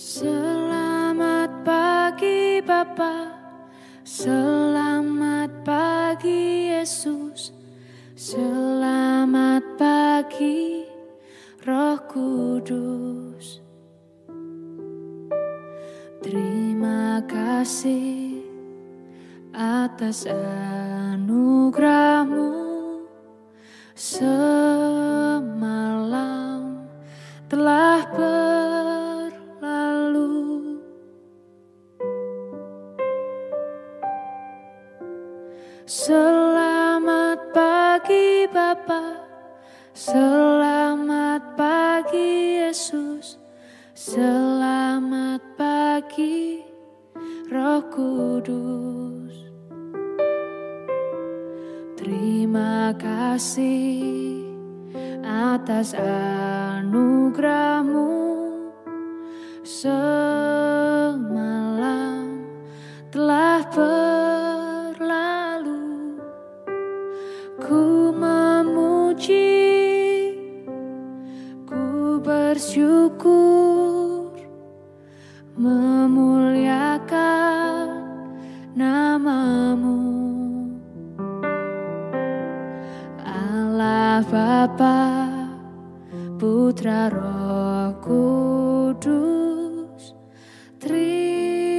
Selamat pagi Bapa, selamat pagi Yesus, selamat pagi Roh Kudus. Terima kasih atas anugerah-Mu, semalam telah berlalu. Selamat pagi Bapa, selamat pagi Yesus, selamat pagi Roh Kudus. Terima kasih atas anugerah-Mu, semalam telah berlalu. Ku memuji, ku bersyukur, memuliakan nama-Mu. Allah Bapa, Putra Roh Kudus, terima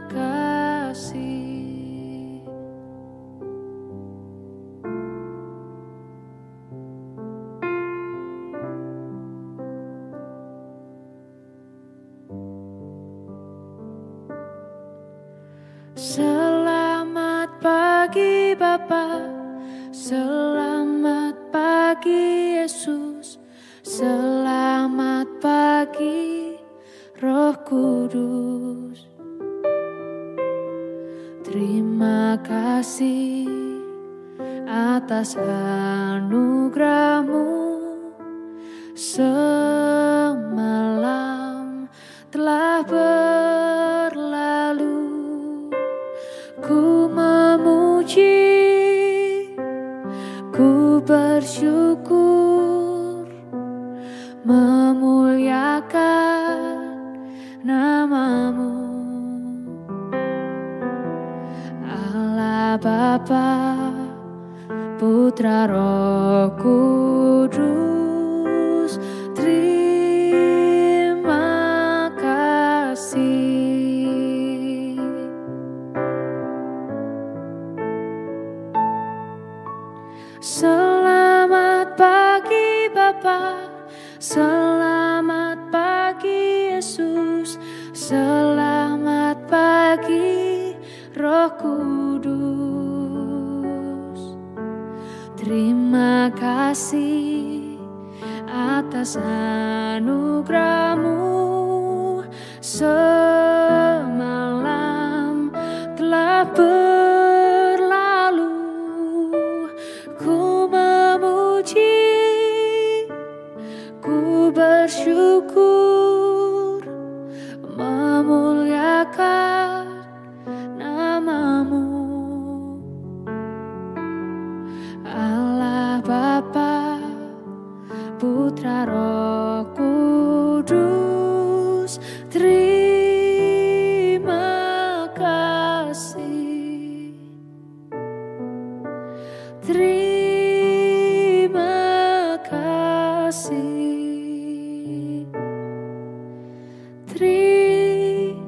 kasih. Selamat pagi Bapa, selamat pagi Yesus, selamat pagi Roh Kudus. Terima kasih atas anugerah-Mu, semalam telah berlalu. Ku memuji, ku bersyukur, memuliakan nama-Mu. Allah Bapa, Putra Roh Kudus, terima kasih. Selamat pagi Bapa, selamat pagi Yesus, selamat pagi Roh Kudus. Terima kasih atas anugerah-Mu, semalam telah berlalu. Ku memuji, ku bersyukur, memuliakan nama-Mu. Allah Bapa, Putra Roh Kudus, terima kasih. Terima kasih. Terima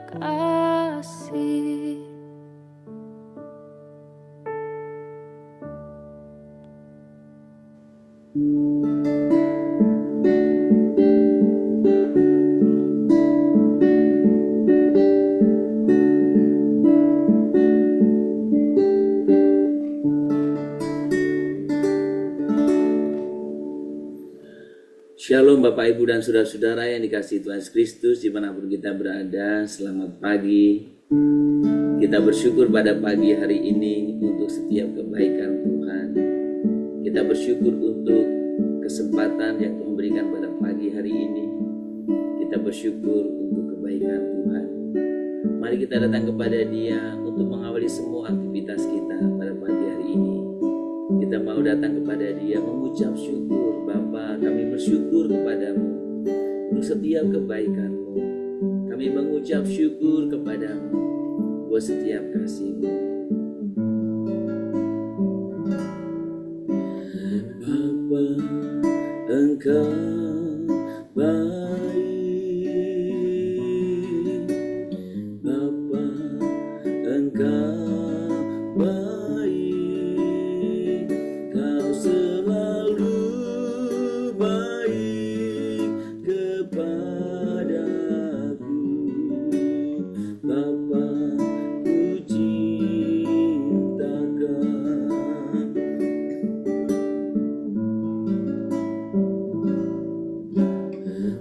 kasih. Shalom Bapak Ibu dan Saudara-saudara yang dikasihi Tuhan Yesus Kristus dimanapun kita berada, selamat pagi. Kita bersyukur pada pagi hari ini untuk setiap kebaikan Tuhan. Kita bersyukur untuk kesempatan yang Tuhan berikan pada pagi hari ini. Kita bersyukur untuk kebaikan Tuhan. Mari kita datang kepada Dia untuk mengawali semua aktivitas kita pada pagi hari ini. Kita mau datang kepada Dia mengucap syukur. Bapa, kami bersyukur kepadamu untuk setiap kebaikan-Mu. Kami mengucap syukur kepadamu buat setiap kasih-Mu. Bapa, Engkau baik. Bapa, Engkau baik. Kau selalu baik kepadaku. Bapa, ku cintakan.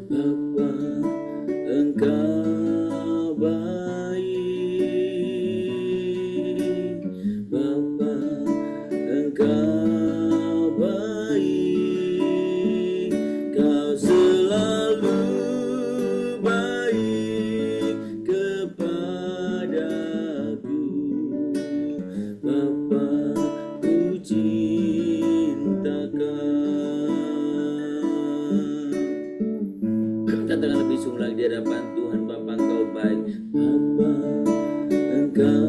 Bapa, Engkau baik. Bapa, Engkau baik. Kau selalu baik kepadaku. Bapa, ku cintakan. Katakan lebih sungguh lagi di hadapan Tuhan. Bapa, Engkau baik. Bapa, Engkau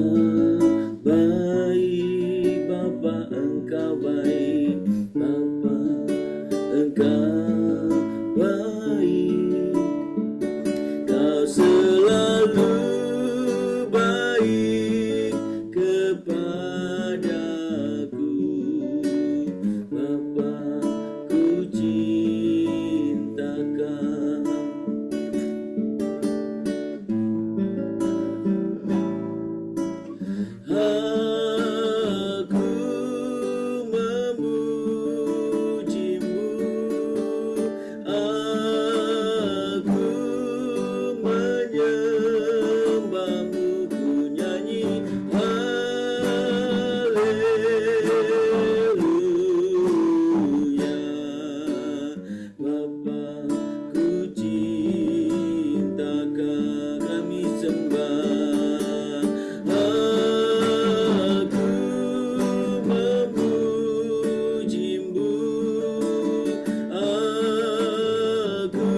baik. Bapa, Engkau baik. Bapa, Engkau baik. Kau selalu baik kepadaku. Bapa, ku cintakan. Aku memuji-Mu, aku menyembah-Mu, ku nyanyi haleluya. Bapa, ku cintakan, kami sembah. Aku memuji-Mu, aku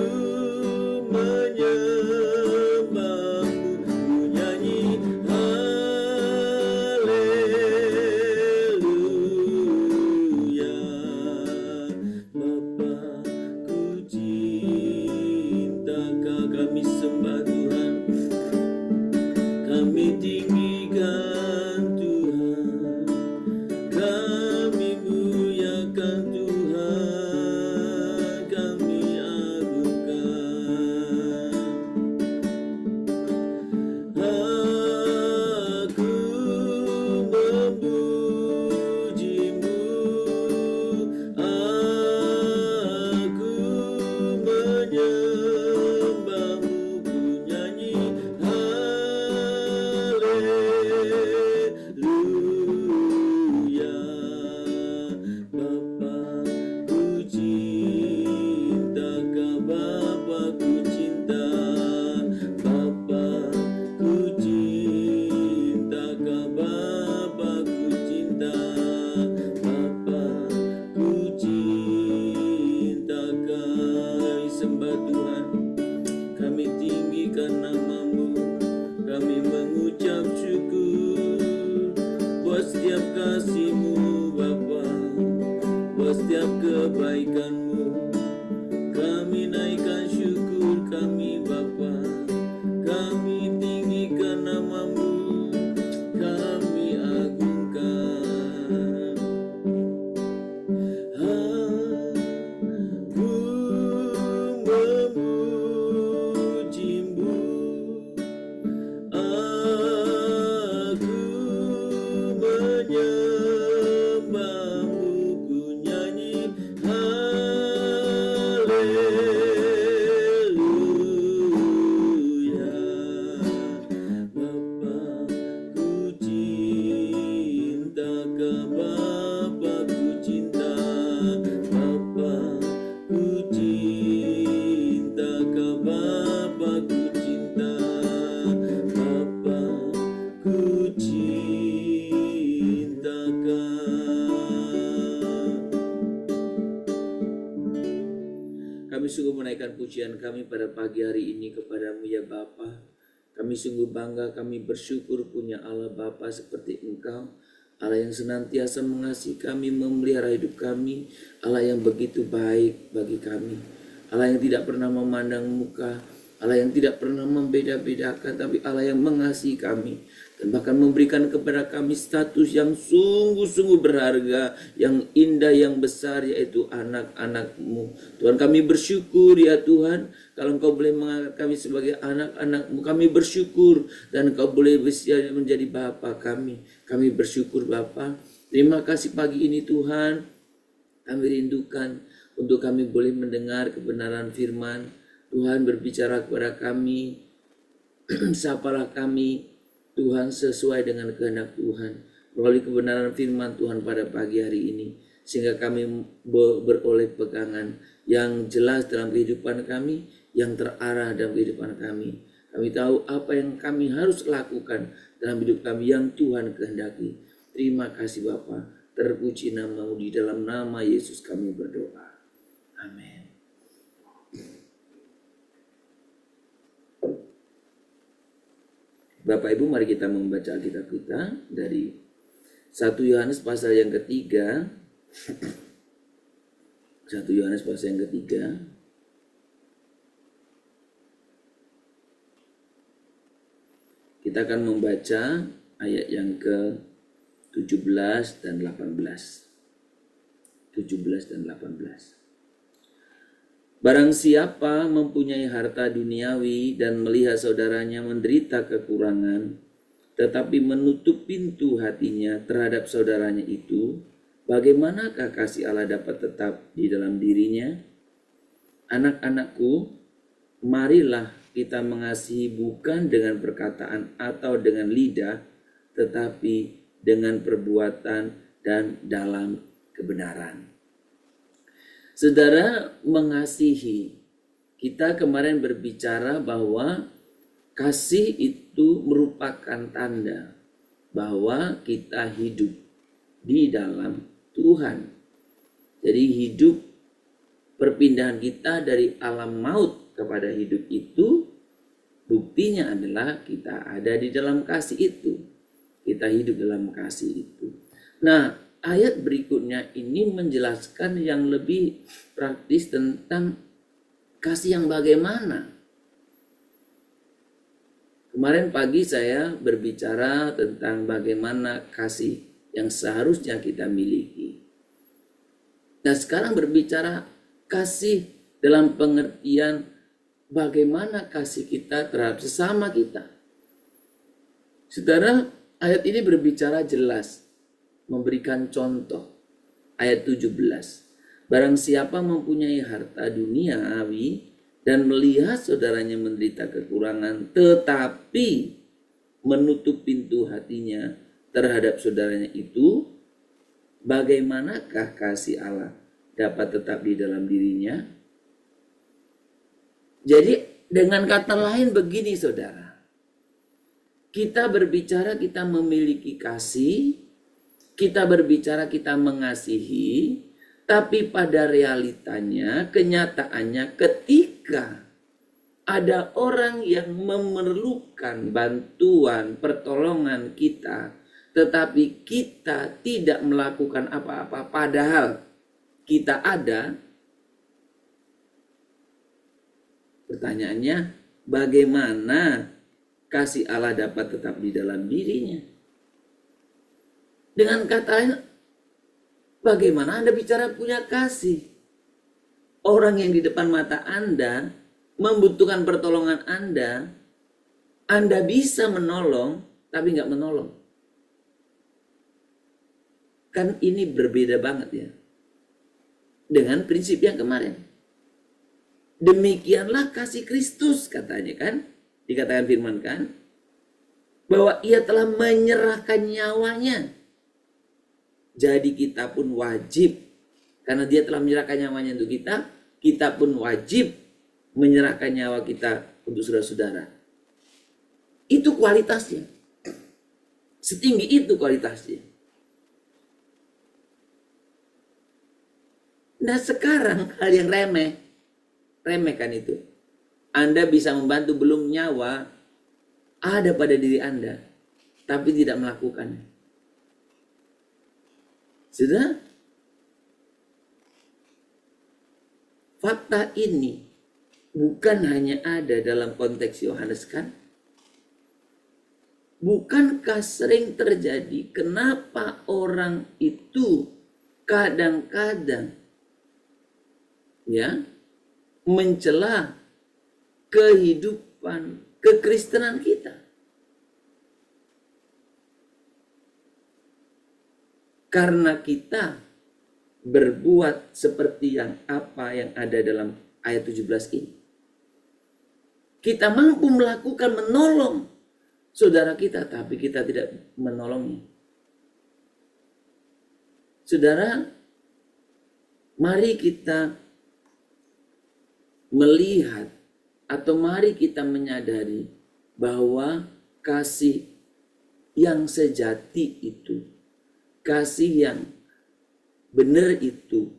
menyembah-Mu, ku nyanyi haleluya. Bapa, ku cintakan, kami sembah Tuhan, kami tinggikan Tuhan, kami muliakan Tuhan, kami agungkan. Aku memuji-Mu, aku menyembah-Mu, ku nyanyi haleluya. Bapa, ku cintakan. Bapa, ku cinta. Bapa, ku cintakan. Bapa, ku cinta. Bapa, ku cintakan. Sembah Tuhan, kami tinggikan nama-Mu, kami mengucap syukur buat setiap kasih-Mu Bapa, buat setiap kebaikan-Mu. Kami naikkan syukur kami Bapa, kami tinggikan nama-Mu, kami agungkan. Aku memuji-Mu, aku menyembah-Mu, ku nyanyi haleluya. Kami sungguh menaikkan pujian kami pada pagi hari ini kepadamu ya Bapa. Kami sungguh bangga, kami bersyukur punya Allah Bapa seperti Engkau. Allah yang senantiasa mengasihi kami, memelihara hidup kami. Allah yang begitu baik bagi kami. Allah yang tidak pernah memandang muka. Allah yang tidak pernah membeda-bedakan, tapi Allah yang mengasihi kami. Dan bahkan memberikan kepada kami status yang sungguh-sungguh berharga, yang indah, yang besar, yaitu anak-anak-Mu. Tuhan, kami bersyukur ya Tuhan, kalau Engkau boleh mengangkat kami sebagai anak-anak-Mu. Kami bersyukur, dan Engkau boleh menjadi Bapa kami. Kami bersyukur Bapa. Terima kasih pagi ini Tuhan, kami rindukan untuk kami boleh mendengar kebenaran firman. Tuhan berbicara kepada kami, sapalah kami Tuhan sesuai dengan kehendak Tuhan melalui kebenaran firman Tuhan pada pagi hari ini, sehingga kami beroleh pegangan yang jelas dalam kehidupan kami, yang terarah dalam kehidupan kami. Kami tahu apa yang kami harus lakukan dalam hidup kami yang Tuhan kehendaki. Terima kasih Bapa, terpuji nama-Mu, di dalam nama Yesus kami berdoa. Amin. Bapak Ibu, mari kita membaca Alkitab kita dari 1 Yohanes pasal yang ketiga. 1 Yohanes pasal yang ketiga. Kita akan membaca ayat yang ke-17 dan 18. 17 dan 18. Barang siapa mempunyai harta duniawi dan melihat saudaranya menderita kekurangan, tetapi menutup pintu hatinya terhadap saudaranya itu, bagaimanakah kasih Allah dapat tetap di dalam dirinya? Anak-anakku, marilah kita mengasihi bukan dengan perkataan atau dengan lidah, tetapi dengan perbuatan dan dalam kebenaran. Saudara, mengasihi. Kita kemarin berbicara bahwa kasih itu merupakan tanda bahwa kita hidup di dalam Tuhan. Jadi hidup, perpindahan kita dari alam maut kepada hidup itu, buktinya adalah kita ada di dalam kasih itu. Kita hidup dalam kasih itu. Nah, ayat berikutnya ini menjelaskan yang lebih praktis tentang kasih yang bagaimana. Kemarin pagi saya berbicara tentang bagaimana kasih yang seharusnya kita miliki. Nah, sekarang berbicara kasih dalam pengertian bagaimana kasih kita terhadap sesama kita. Saudara, ayat ini berbicara jelas, memberikan contoh. Ayat 17. Barang siapa mempunyai harta duniawi dan melihat saudaranya menderita kekurangan, tetapi menutup pintu hatinya terhadap saudaranya itu, bagaimanakah kasih Allah dapat tetap di dalam dirinya? Jadi dengan kata lain begini saudara, kita berbicara kita memiliki kasih, kita berbicara kita mengasihi, tapi pada realitanya, kenyataannya ketika ada orang yang memerlukan bantuan, pertolongan kita, tetapi kita tidak melakukan apa-apa, padahal kita ada, pertanyaannya, bagaimana kasih Allah dapat tetap di dalam dirinya? Dengan kata lain, bagaimana Anda bicara punya kasih? Orang yang di depan mata Anda membutuhkan pertolongan Anda bisa menolong, tapi nggak menolong. Kan ini berbeda banget ya dengan prinsip yang kemarin. Demikianlah kasih Kristus, katanya kan, dikatakan firman kan, bahwa ia telah menyerahkan nyawanya. Jadi kita pun wajib, karena dia telah menyerahkan nyawanya untuk kita pun wajib menyerahkan nyawa kita untuk saudara-saudara. Itu kualitasnya. Setinggi itu kualitasnya. Nah sekarang hal yang remeh, remehkan itu. Anda bisa membantu, belum nyawa ada pada diri Anda, tapi tidak melakukannya. Sudah? Fakta ini bukan hanya ada dalam konteks Yohanes kan? Bukankah sering terjadi kenapa orang itu kadang-kadang ya mencela kehidupan kekristenan kita? Karena kita berbuat seperti yang ada dalam ayat 17 ini. Kita mampu melakukan, menolong saudara kita, tapi kita tidak menolongnya. Saudara, mari kita melihat atau mari kita menyadari bahwa kasih yang sejati itu, kasih yang benar itu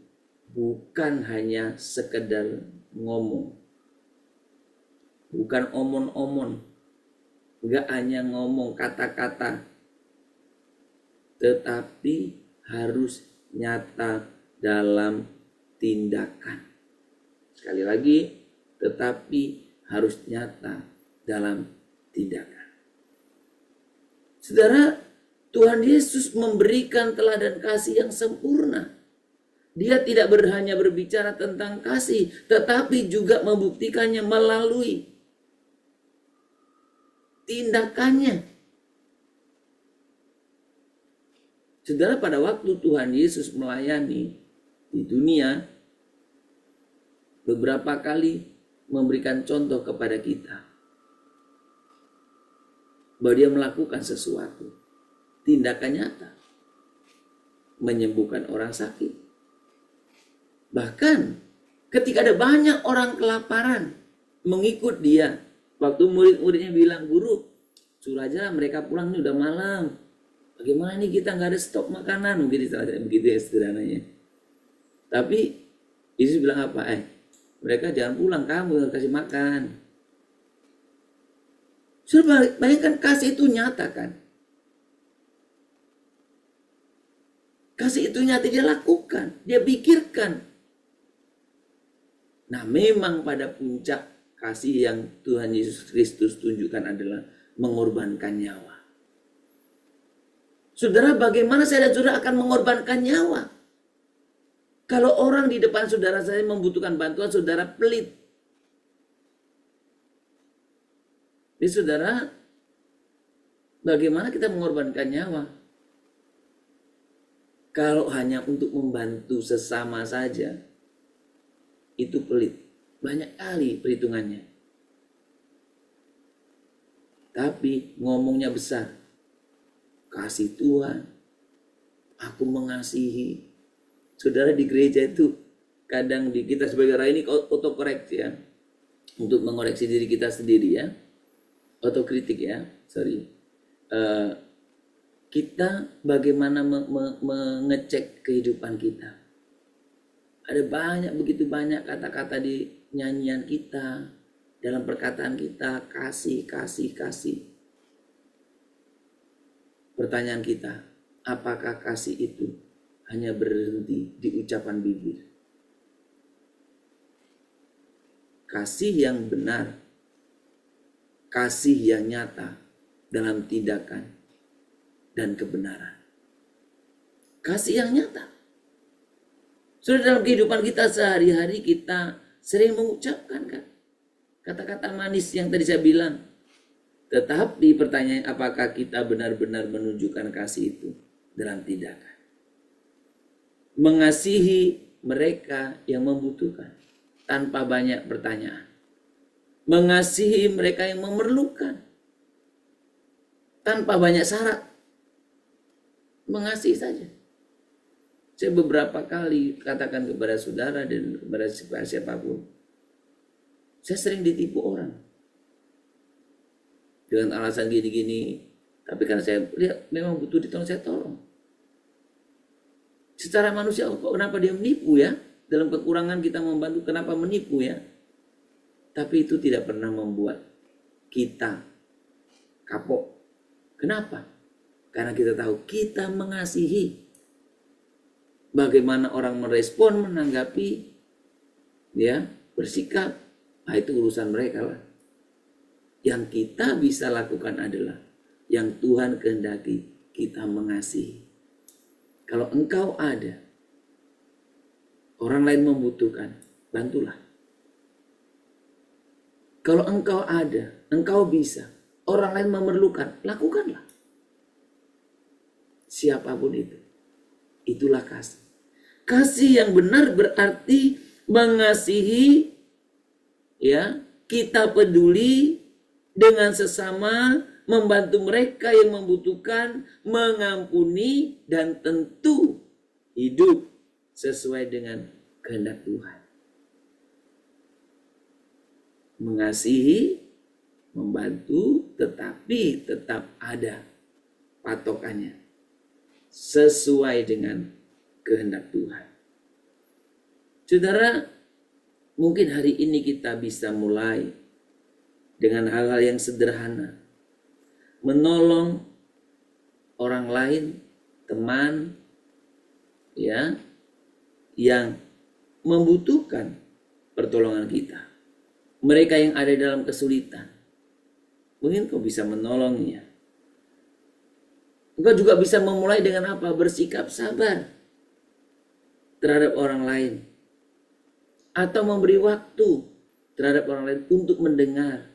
bukan hanya sekedar ngomong, bukan omon-omon, enggak hanya ngomong kata-kata, tetapi harus nyata dalam tindakan. Sekali lagi, tetapi harus nyata dalam tindakan. Saudara, Tuhan Yesus memberikan teladan kasih yang sempurna. Dia tidak hanya berbicara tentang kasih, tetapi juga membuktikannya melalui tindakannya. Saudara, pada waktu Tuhan Yesus melayani di dunia, beberapa kali memberikan contoh kepada kita bahwa dia melakukan sesuatu, tindakan nyata, menyembuhkan orang sakit. Bahkan ketika ada banyak orang kelaparan mengikut dia, waktu murid-muridnya bilang, "Guru, suruh aja mereka pulang, ini udah malam. Bagaimana nih, kita nggak ada stok makanan?" Mungkin begitu ya sederhananya. Tapi Yesus bilang apa? Mereka jangan pulang, kamu yang kasih makan. Sudah, bayangkan kasih itu nyata kan? Kasih itu nyata, dia lakukan, dia pikirkan. Nah, memang pada puncak kasih yang Tuhan Yesus Kristus tunjukkan adalah mengorbankan nyawa. Saudara, bagaimana saya dan saudara akan mengorbankan nyawa? Kalau orang di depan saudara saya membutuhkan bantuan, saudara pelit. Jadi saudara, bagaimana kita mengorbankan nyawa? Kalau hanya untuk membantu sesama saja, itu pelit. Banyak kali perhitungannya. Tapi ngomongnya besar. Kasih Tuhan, aku mengasihi. Saudara, di gereja itu kadang kita sebagai orang ini autokoreksi ya, untuk mengoreksi diri kita sendiri ya, otokritik ya, kita bagaimana mengecek kehidupan kita. Ada begitu banyak kata-kata di nyanyian kita, dalam perkataan kita, kasih. Pertanyaan kita, apakah kasih itu hanya berhenti di ucapan bibir? Kasih yang benar, kasih yang nyata dalam tindakan dan kebenaran. Kasih yang nyata. Sudah, dalam kehidupan kita sehari-hari kita sering mengucapkan kan kata-kata manis yang tadi saya bilang. Tetapi pertanyaan, apakah kita benar-benar menunjukkan kasih itu dalam tindakan? Mengasihi mereka yang membutuhkan tanpa banyak pertanyaan. Mengasihi mereka yang memerlukan tanpa banyak syarat. Mengasihi saja. Saya beberapa kali katakan kepada saudara dan kepada siapapun, saya sering ditipu orang dengan alasan gini-gini, tapi karena saya lihat memang butuh ditolong, saya tolong. Secara manusia, kenapa dia menipu ya? Dalam kekurangan kita membantu, kenapa menipu ya? Tapi itu tidak pernah membuat kita kapok. Kenapa? Karena kita tahu kita mengasihi. Bagaimana orang merespon, menanggapi, ya, bersikap, nah itu urusan mereka lah. Yang kita bisa lakukan adalah yang Tuhan kehendaki, kita mengasihi. Kalau engkau ada, orang lain membutuhkan, bantulah. Kalau engkau ada, engkau bisa, orang lain memerlukan, lakukanlah. Siapapun itu. Itulah kasih. Kasih yang benar berarti mengasihi, ya, kita peduli dengan sesama, membantu mereka yang membutuhkan, mengampuni, dan tentu hidup sesuai dengan kehendak Tuhan. Mengasihi, membantu, tetapi tetap ada patokannya sesuai dengan kehendak Tuhan. Saudara, mungkin hari ini kita bisa mulai dengan hal-hal yang sederhana, menolong orang lain, teman, ya, yang membutuhkan pertolongan kita. Mereka yang ada dalam kesulitan, mungkin kau bisa menolongnya. Engkau juga bisa memulai dengan apa? Bersikap sabar terhadap orang lain. Atau memberi waktu terhadap orang lain untuk mendengar.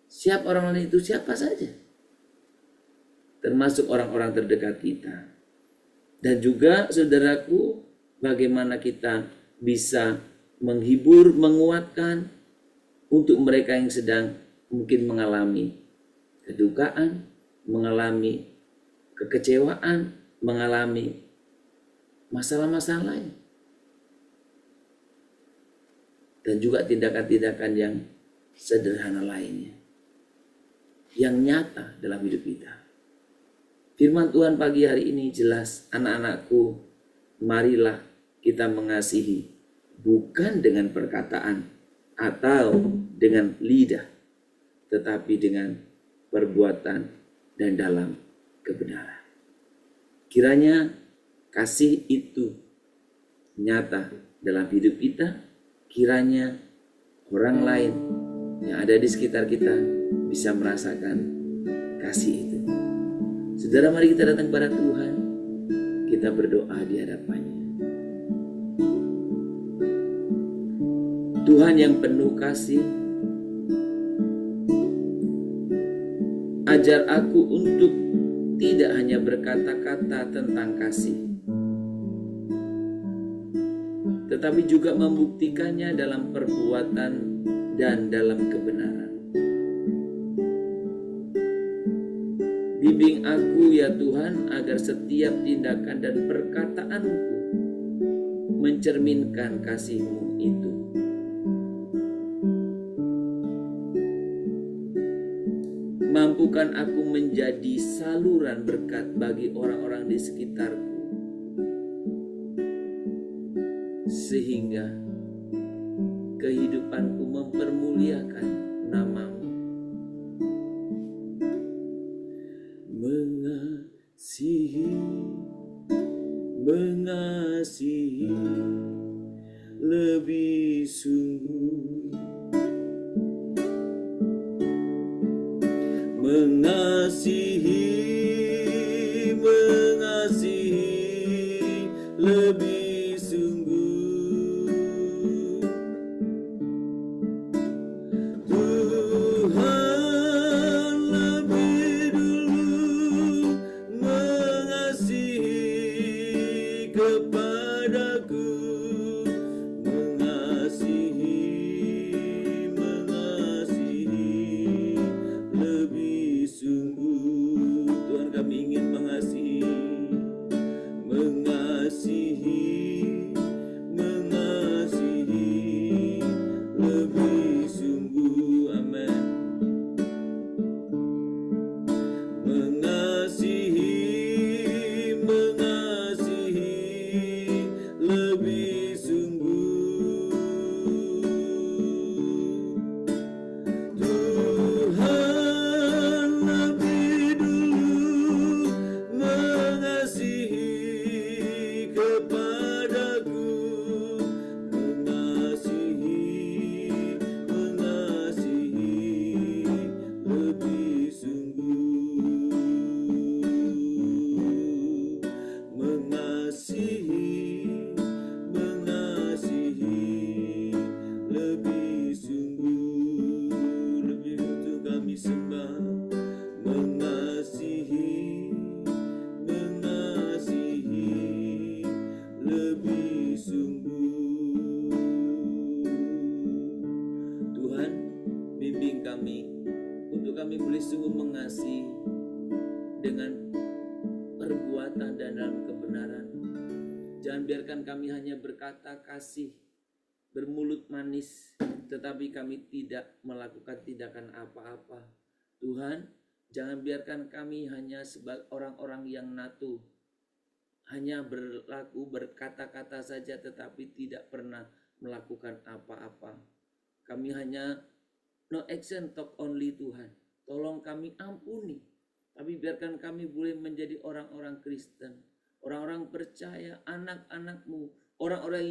Siapa orang lain itu? Siapa saja. Termasuk orang-orang terdekat kita. Dan juga saudaraku, bagaimana kita bisa menghibur, menguatkan untuk mereka yang sedang mungkin mengalami kedukaan, mengalami kekecewaan, mengalami masalah-masalah lain. Dan juga tindakan-tindakan yang sederhana lainnya. Yang nyata dalam hidup kita. Firman Tuhan pagi hari ini jelas, anak-anakku, marilah kita mengasihi. Bukan dengan perkataan atau dengan lidah, tetapi dengan perbuatan dan dalam kebenaran. Kiranya kasih itu nyata dalam hidup kita. Kiranya orang lain yang ada di sekitar kita bisa merasakan kasih itu. Saudara, mari kita datang kepada Tuhan. Kita berdoa di hadapannya. Tuhan yang penuh kasih, ajar aku untuk tidak hanya berkata-kata tentang kasih, tetapi juga membuktikannya dalam perbuatan dan dalam kebenaran. Bimbing aku ya Tuhan, agar setiap tindakan dan perkataanku mencerminkan kasih-Mu itu. Mampukan aku menjadi saluran berkat bagi orang-orang di sekitarku, sehingga kehidupanku mempermuliakan nama-Mu. Mengasihi lebih sungguh, mengasihi lebih sungguh. Tuhan lebih dulu mengasihi kepadaku, mengasihi lebih sungguh. Tuhan, kami ingin mengasihi lebih sungguh. Amin. Mengasihi lebih lebih sungguh. Tuhan, bimbing kami untuk kami boleh sungguh mengasihi dengan perbuatan dan dalam kebenaran. Jangan biarkan kami hanya berkata kasih, bermulut manis, tetapi kami tidak melakukan tindakan apa-apa. Tuhan, jangan biarkan kami hanya sebagai orang-orang yang natu, hanya berlaku berkata-kata saja tetapi tidak pernah melakukan apa-apa. Kami hanya no action talk only. Tuhan, tolong kami ampuni, tapi biarkan kami boleh menjadi orang-orang Kristen, orang-orang percaya, anak-anak-Mu, orang-orang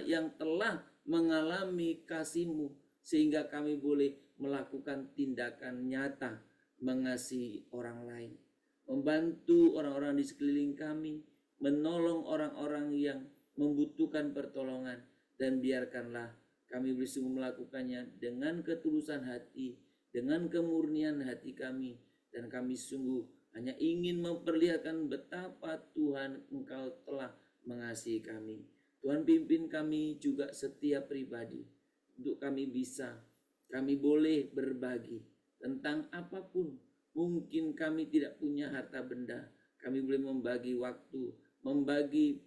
yang telah mengalami kasih-Mu, sehingga kami boleh melakukan tindakan nyata mengasihi orang lain, membantu orang-orang di sekeliling kami, menolong orang-orang yang membutuhkan pertolongan, dan biarkanlah kami boleh sungguh melakukannya dengan ketulusan hati, dengan kemurnian hati kami, dan kami sungguh hanya ingin memperlihatkan betapa Tuhan Engkau telah mengasihi kami. Tuhan, pimpin kami juga setiap pribadi untuk kami boleh berbagi tentang apapun. Mungkin kami tidak punya harta benda, kami boleh membagi waktu, membagi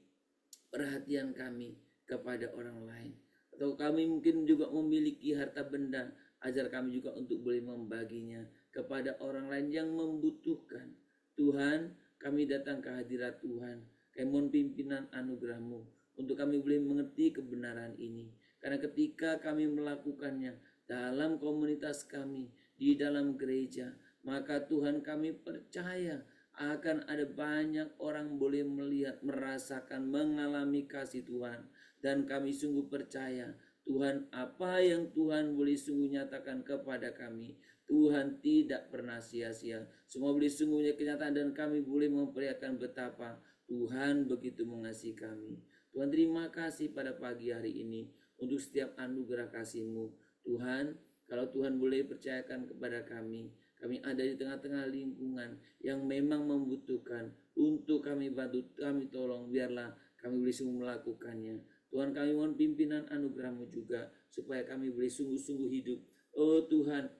perhatian kami kepada orang lain. Atau kami mungkin juga memiliki harta benda, ajar kami juga untuk boleh membaginya kepada orang lain yang membutuhkan. Tuhan, kami datang ke hadirat Tuhan, kami mohon pimpinan anugerah-Mu untuk kami boleh mengerti kebenaran ini. Karena ketika kami melakukannya dalam komunitas kami, di dalam gereja, maka Tuhan, kami percaya akan ada banyak orang boleh melihat, merasakan, mengalami kasih Tuhan. Dan kami sungguh percaya Tuhan, apa yang Tuhan boleh sungguh nyatakan kepada kami, Tuhan tidak pernah sia-sia. Semua boleh sungguhnya kenyataan, dan kami boleh memperlihatkan betapa Tuhan begitu mengasihi kami. Tuhan, terima kasih pada pagi hari ini untuk setiap anugerah kasih-Mu. Tuhan, kalau Tuhan boleh percayakan kepada kami ada di tengah-tengah lingkungan yang memang membutuhkan untuk kami bantu, kami tolong, biarlah kami boleh sungguh melakukannya. Tuhan, kami mohon pimpinan anugerah-Mu juga supaya kami boleh sungguh-sungguh hidup, oh Tuhan,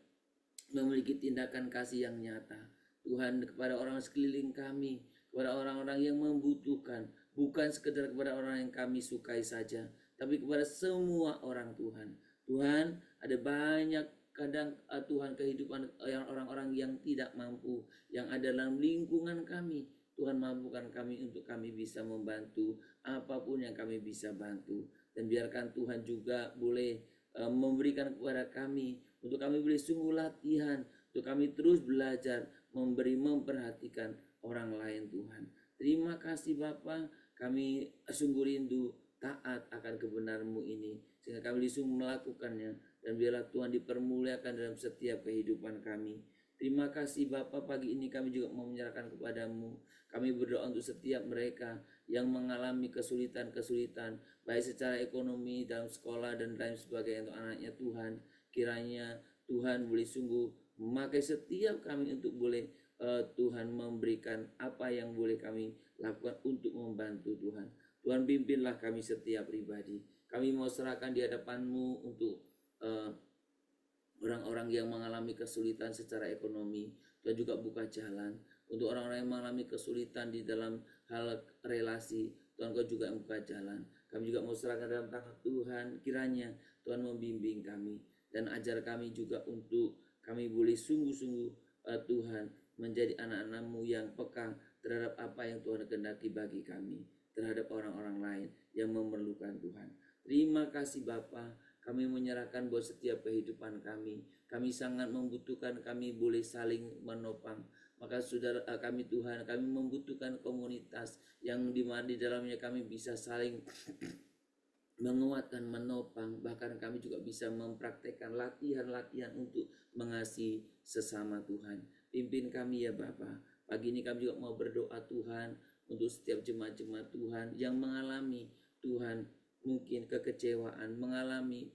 memiliki tindakan kasih yang nyata. Tuhan, kepada orang sekeliling kami, kepada orang-orang yang membutuhkan, bukan sekedar kepada orang yang kami sukai saja, tapi kepada semua orang. Tuhan, ada banyak kadang Tuhan kehidupan orang-orang yang tidak mampu, yang ada dalam lingkungan kami. Tuhan, mampukan kami untuk kami bisa membantu apapun yang kami bisa bantu. Dan biarkan Tuhan juga boleh memberikan kepada kami, untuk kami boleh sungguh latihan, untuk kami terus belajar memperhatikan orang lain. Tuhan, terima kasih Bapa, kami sungguh rindu taat akan kebenaran-Mu ini, sehingga kami sungguh melakukannya. Dan biarlah Tuhan dipermuliakan dalam setiap kehidupan kami. Terima kasih Bapa, pagi ini kami juga mau menyerahkan kepadamu. Kami berdoa untuk setiap mereka yang mengalami kesulitan-kesulitan, baik secara ekonomi, dalam sekolah, dan lain sebagainya untuk anaknya. Tuhan, kiranya Tuhan boleh sungguh memakai setiap kami untuk boleh Tuhan memberikan apa yang boleh kami lakukan untuk membantu Tuhan. Tuhan, pimpinlah kami setiap pribadi. Kami mau serahkan di hadapan-Mu untuk orang-orang yang mengalami kesulitan secara ekonomi. Tuhan juga buka jalan untuk orang-orang yang mengalami kesulitan di dalam hal relasi. Tuhan, Kau juga buka jalan. Kami juga mau serahkan dalam tangan Tuhan. Kiranya Tuhan membimbing kami dan ajar kami juga untuk kami boleh sungguh-sungguh Tuhan menjadi anak-anak-Mu yang peka terhadap apa yang Tuhan kehendaki bagi kami, terhadap orang-orang lain yang memerlukan Tuhan. Terima kasih Bapa, kami menyerahkan buat setiap kehidupan kami. Kami sangat membutuhkan, kami boleh saling menopang. Maka saudara kami Tuhan, kami membutuhkan komunitas yang dimana di dalamnya kami bisa saling menguatkan, menopang. Bahkan kami juga bisa mempraktekkan latihan-latihan untuk mengasihi sesama. Tuhan, pimpin kami ya Bapa. Pagi ini kami juga mau berdoa Tuhan untuk setiap jemaat-jemaat Tuhan yang mengalami Tuhan mungkin kekecewaan, mengalami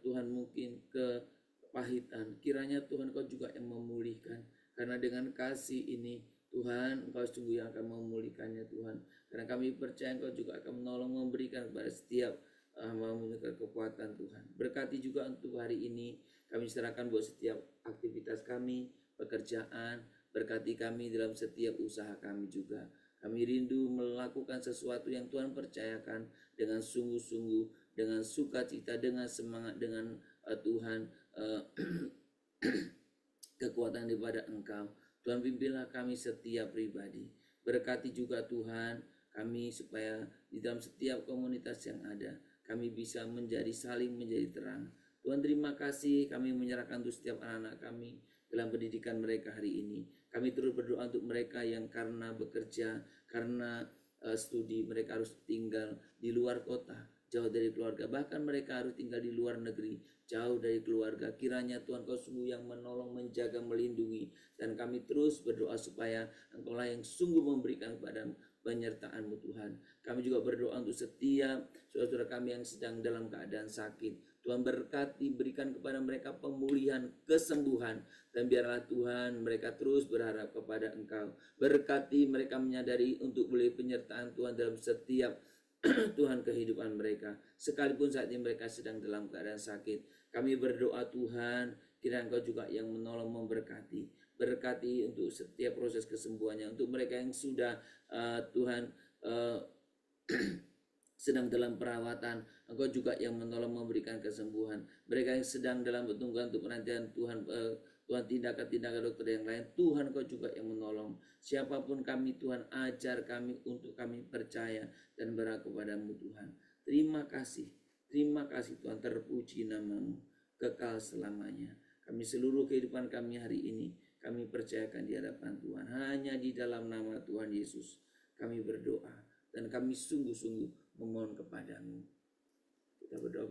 Tuhan mungkin kepahitan. Kiranya Tuhan Kau juga yang memulihkan, karena dengan kasih ini Tuhan Engkau sungguh yang akan memulihkannya Tuhan. Karena kami percaya Engkau juga akan menolong, memberikan kepada setiap hamba-Mu kekuatan Tuhan. Berkati juga untuk hari ini, kami serahkan buat setiap aktivitas kami, pekerjaan, berkati kami dalam setiap usaha kami juga. Kami rindu melakukan sesuatu yang Tuhan percayakan dengan sungguh-sungguh, dengan sukacita, dengan semangat, dengan Tuhan kekuatan daripada Engkau. Tuhan, pimpinlah kami setiap pribadi. Berkati juga Tuhan kami supaya di dalam setiap komunitas yang ada kami bisa saling menjadi terang. Tuhan, terima kasih, kami menyerahkan untuk setiap anak-anak kami dalam pendidikan mereka hari ini. Kami terus berdoa untuk mereka yang karena bekerja, karena studi, mereka harus tinggal di luar kota, jauh dari keluarga. Bahkan mereka harus tinggal di luar negeri, jauh dari keluarga. Kiranya Tuhan Kau sungguh yang menolong, menjaga, melindungi. Dan kami terus berdoa supaya Engkau lah yang sungguh memberikan kepada penyertaan-Mu Tuhan. Kami juga berdoa untuk setiap saudara-saudara kami yang sedang dalam keadaan sakit. Tuhan berkati, berikan kepada mereka pemulihan, kesembuhan. Dan biarlah Tuhan mereka terus berharap kepada Engkau. Berkati mereka menyadari untuk boleh penyertaan Tuhan dalam setiap Tuhan kehidupan mereka. Sekalipun saat ini mereka sedang dalam keadaan sakit. Kami berdoa Tuhan, kiranya Engkau juga yang menolong, memberkati. Berkati untuk setiap proses kesembuhannya. Untuk mereka yang sudah Tuhan sedang dalam perawatan, Engkau juga yang menolong, memberikan kesembuhan. Mereka yang sedang dalam pertungguan untuk penantian Tuhan, Tuhan tindakan-tindakan dokter yang lain, Tuhan Kau juga yang menolong. Siapapun kami Tuhan, ajar kami untuk kami percaya dan berharap kepadamu Tuhan. Terima kasih Tuhan, terpuji nama-Mu kekal selamanya. Kami seluruh kehidupan kami hari ini, kami percayakan di hadapan Tuhan. Hanya di dalam nama Tuhan Yesus kami berdoa dan kami sungguh-sungguh memohon kepadamu. Kita berdoa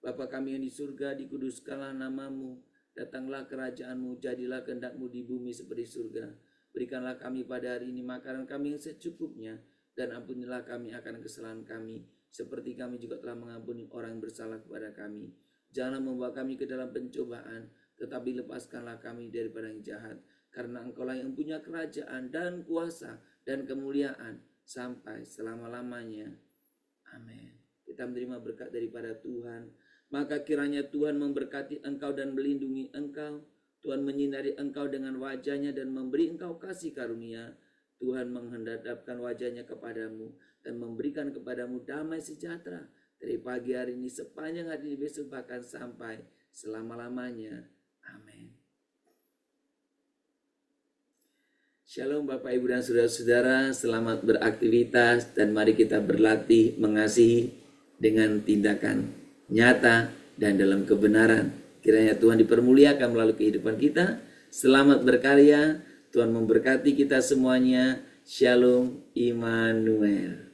Bapa kami yang di surga, dikuduskanlah nama-Mu, datanglah kerajaan-Mu, jadilah kehendak-Mu di bumi seperti surga. Berikanlah kami pada hari ini makanan kami yang secukupnya, dan ampunilah kami akan kesalahan kami, seperti kami juga telah mengampuni orang yang bersalah kepada kami. Janganlah membawa kami ke dalam pencobaan, tetapi lepaskanlah kami daripada yang jahat, karena Engkau-lah yang punya kerajaan dan kuasa dan kemuliaan sampai selama-lamanya. Amin. Kita menerima berkat daripada Tuhan. Maka kiranya Tuhan memberkati engkau dan melindungi engkau. Tuhan menyinari engkau dengan wajahnya dan memberi engkau kasih karunia. Tuhan menghadapkan wajahnya kepadamu dan memberikan kepadamu damai sejahtera dari pagi hari ini sepanjang hari ini, besok bahkan sampai selama-lamanya. Amin. Shalom Bapak Ibu dan Saudara-saudara, selamat beraktivitas dan mari kita berlatih mengasihi dengan tindakan nyata dan dalam kebenaran. Kiranya Tuhan dipermuliakan melalui kehidupan kita. Selamat berkarya, Tuhan memberkati kita semuanya. Shalom Immanuel.